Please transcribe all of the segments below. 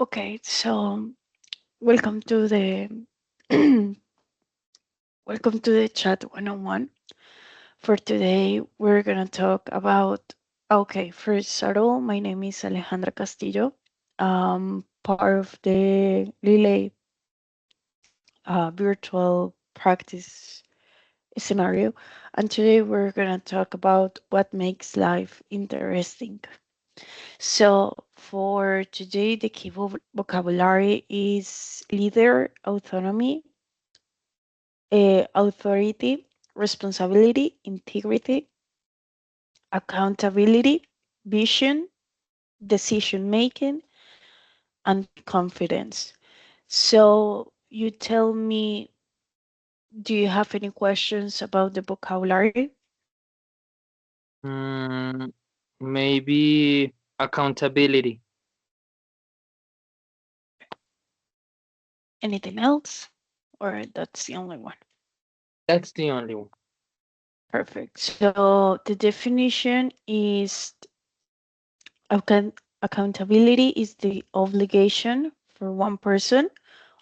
Okay, so welcome to the welcome to the chat 101. For today, we're gonna talk about. Okay, first of all, my name is Alejandra Castillo. Part of the Relay virtual practice scenario, and today we're gonna talk about what makes life interesting. So for today, the key vocabulary is leader, autonomy, authority, responsibility, integrity, accountability, vision, decision making, and confidence. So you tell me, do you have any questions about the vocabulary? Mm, Maybe accountability. Anything else? Or that's the only one? That's the only one. Perfect. So the definition is accountability is the obligation for one person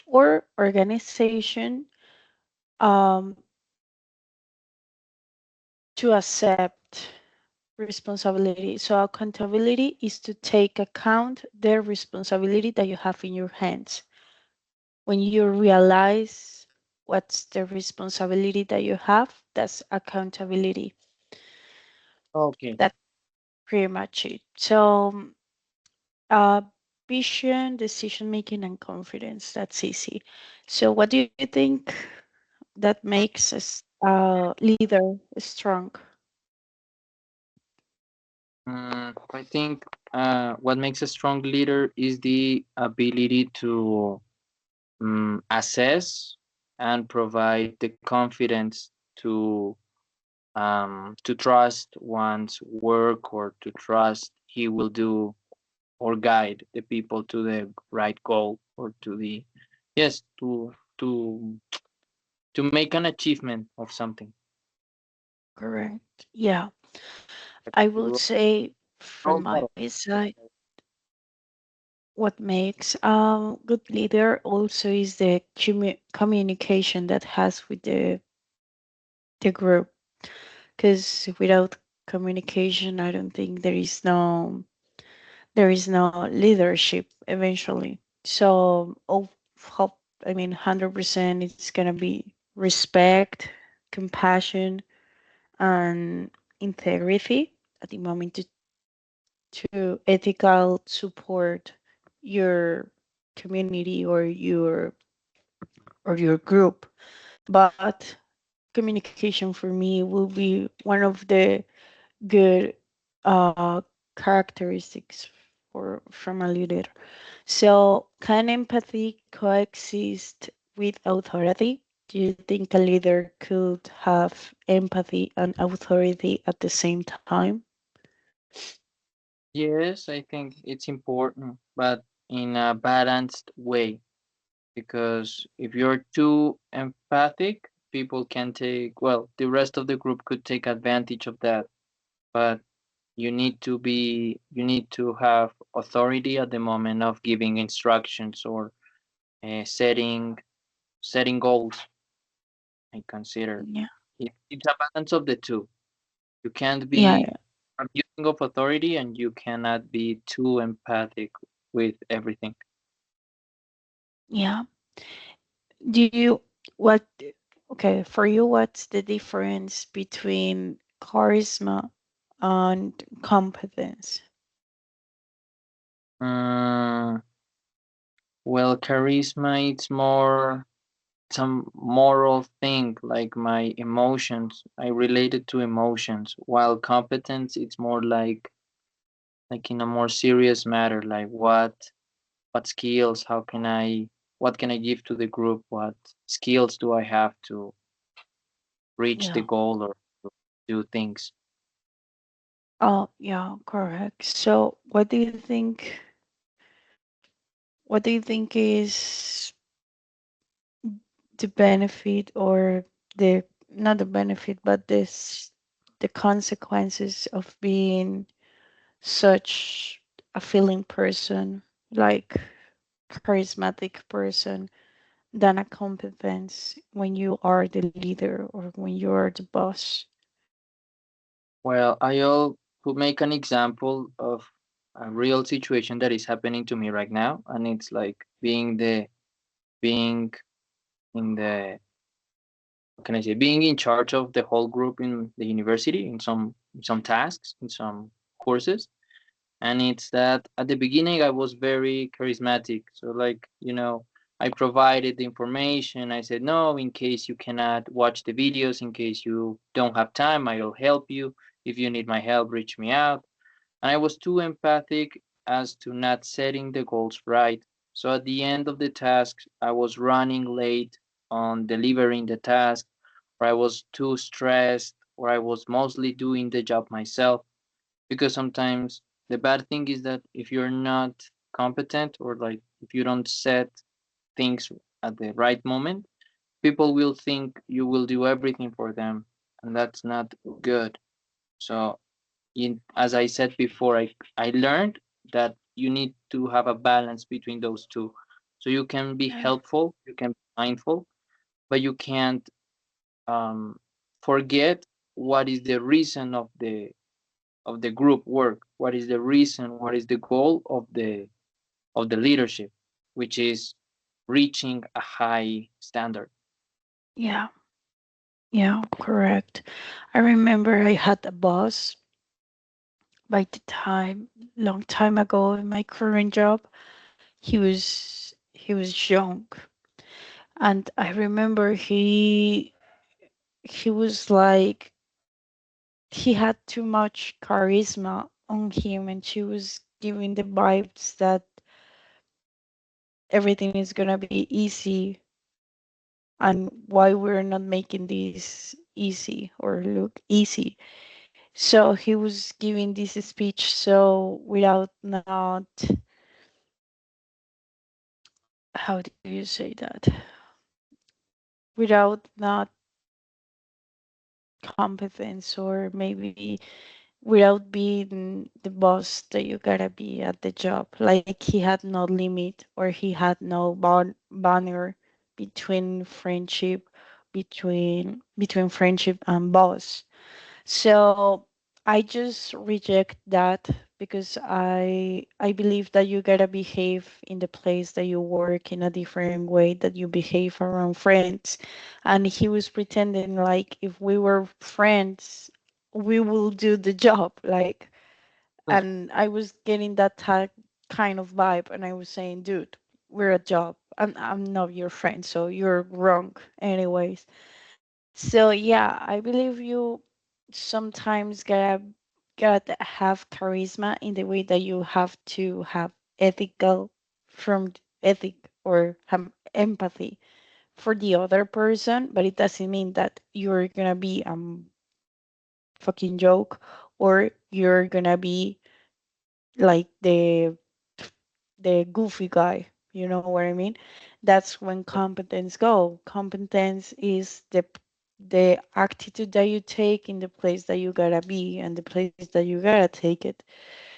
or organization um, to accept responsibility. So accountability is to take account the responsibility that you have in your hands. When you realize what's the responsibility that you have, that's accountability. Okay. That's pretty much it. So uh, vision, decision making, and confidence. That's easy. So what do you think that makes a leader strong? I think what makes a strong leader is the ability to assess and provide the confidence to trust one's work or to trust he will do or guide the people to the right goal or to the yes to make an achievement of something. Correct. Yeah, Like I the would say role from my model. side, what makes a good leader also is the communication that has with the group. Because without communication, I don't think there is no leadership eventually. So, hope, I mean, 100% it's gonna be respect, compassion, and integrity at the moment to ethical support your community or your group. But communication for me will be one of the good uh, characteristics from a leader. So, can empathy coexist with authority? Do you think a leader could have empathy and authority at the same time? Yes, I think it's important, but in a balanced way. Because if you're too empathic, people can take, well, the rest of the group could take advantage of that. But you need to have authority at the moment of giving instructions or setting goals. I consider Yeah, it's a balance of the two. You can't yeah, be abusing of authority and you cannot be too empathic with everything. yeah. Do you what? Okay, for you, what's the difference between charisma and competence? Mm, well, charisma, it's more some moral thing, like my emotions. I relate it to emotions, while competence, it's more like in a more serious matter, like what skills, what can I give to the group? What skills do I have to reach the Yeah. goal or to do things? Oh, yeah, correct. So, what do you think is the benefit or the not the benefit, but the consequences of being such a feeling person? Like, charismatic person than a competence when you are the leader or when you are the boss. Well, I'll could make an example of a real situation that is happening to me right now, and it's like being in the what can I say, being in charge of the whole group in the university in some tasks, in some courses. And it's that at the beginning I was very charismatic. So like, I provided the information. I said, no, in case you cannot watch the videos, in case you don't have time, I'll help you. If you need my help, reach me out. And I was too empathic as to not setting the goals right. So at the end of the task, I was running late on delivering the task, or I was too stressed, or I was mostly doing the job myself. Because sometimes the bad thing is that if you're not competent, or like if you don't set things at the right moment, people will think you will do everything for them, and that's not good. So as I said before, I learned that you need to have a balance between those two. So you can be Yeah. helpful, you can be mindful, but you can't um, forget what is the reason of the group work. What is the reason? What is the goal of the leadership, which is reaching a high standard. Yeah, yeah, correct. I remember I had a boss by the time, long time ago in my current job. He was young, and I remember he was like he had too much charisma on him, and she was giving the vibes that everything is gonna be easy, and why we're not making this easy or look easy. So he was giving this speech so without not, how do you say that? Without not competence, or maybe without being the boss that you gotta be at the job. Like he had no limit, or he had no banner between friendship, between friendship and boss. So I just reject that, because I believe that you gotta behave in the place that you work in a different way that you behave around friends. And he was pretending like if we were friends, we will do the job. Like, and I was getting that kind of vibe, and I was saying, dude, we're a job. I'm not your friend, so you're wrong, anyways. So yeah, I believe you sometimes gotta have charisma in the way that you have to have ethical from ethic, or have empathy for the other person, but it doesn't mean that you're gonna be fucking joke, or you're gonna be like the goofy guy. You know what I mean? That's when competence go. Competence is the attitude that you take in the place that you gotta be and the place that you gotta take it.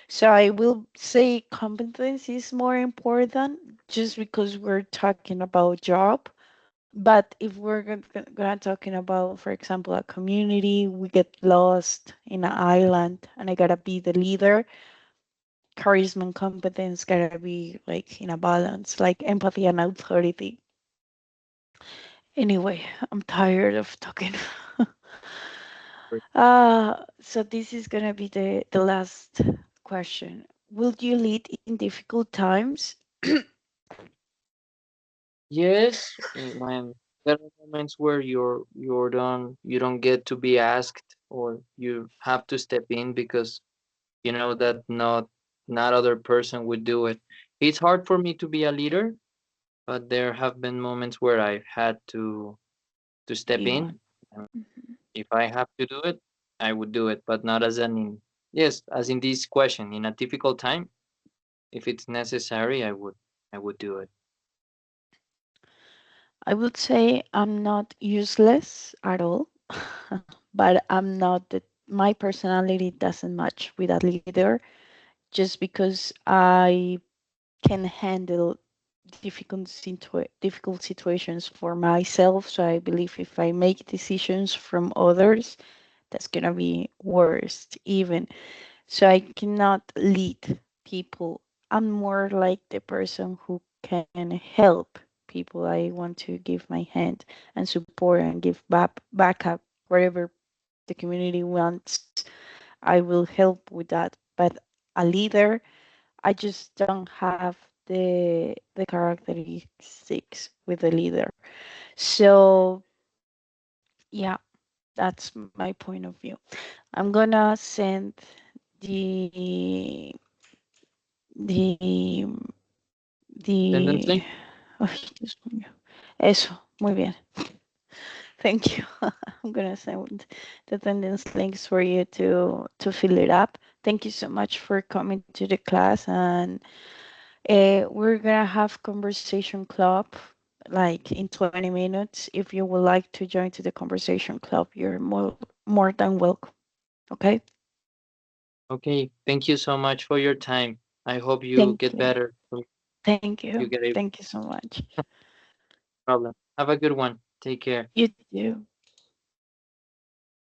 So I will say competence is more important, just because we're talking about job. But if we're gonna talking about, for example, a community, we get lost in an island, and I gotta be the leader. Charisma and competence gotta be like in a balance, like empathy and authority. Anyway, I'm tired of talking. So this is gonna be the last question. Will you lead in difficult times? Yes, when there are moments where you don't get to be asked, or you have to step in because you know that not other person would do it. It's hard for me to be a leader, but there have been moments where I've had to step Be in. one. And Mhm. if I have to do it, I would do it, but not as an in yes, as in this question, in a difficult time, if it's necessary, I would do it. I would say I'm not useless at all, but I'm not that my personality doesn't match with a leader, just because I can handle difficult situations for myself. So I believe if I make decisions from others, that's gonna be worse even. So I cannot lead people. I'm more like the person who can help people. I want to give my hand and support and give backup wherever the community wants. I will help with that. But a leader, I just don't have the characteristics with a leader. So yeah, that's my point of view. I'm gonna send the the Attendance the link. ay, Dios mío. Eso, muy bien. Thank you. I'm gonna send the attendance links for you to fill it up. Thank you so much for coming to the class, and we're gonna have conversation club like in 20 minutes. If you would like to join to the conversation club, you're more than welcome. Okay? Okay, thank you so much for your time. I hope you Thank get you. better. Thank You you. get a Thank you so much. problem. Have a good one. Take care. You too.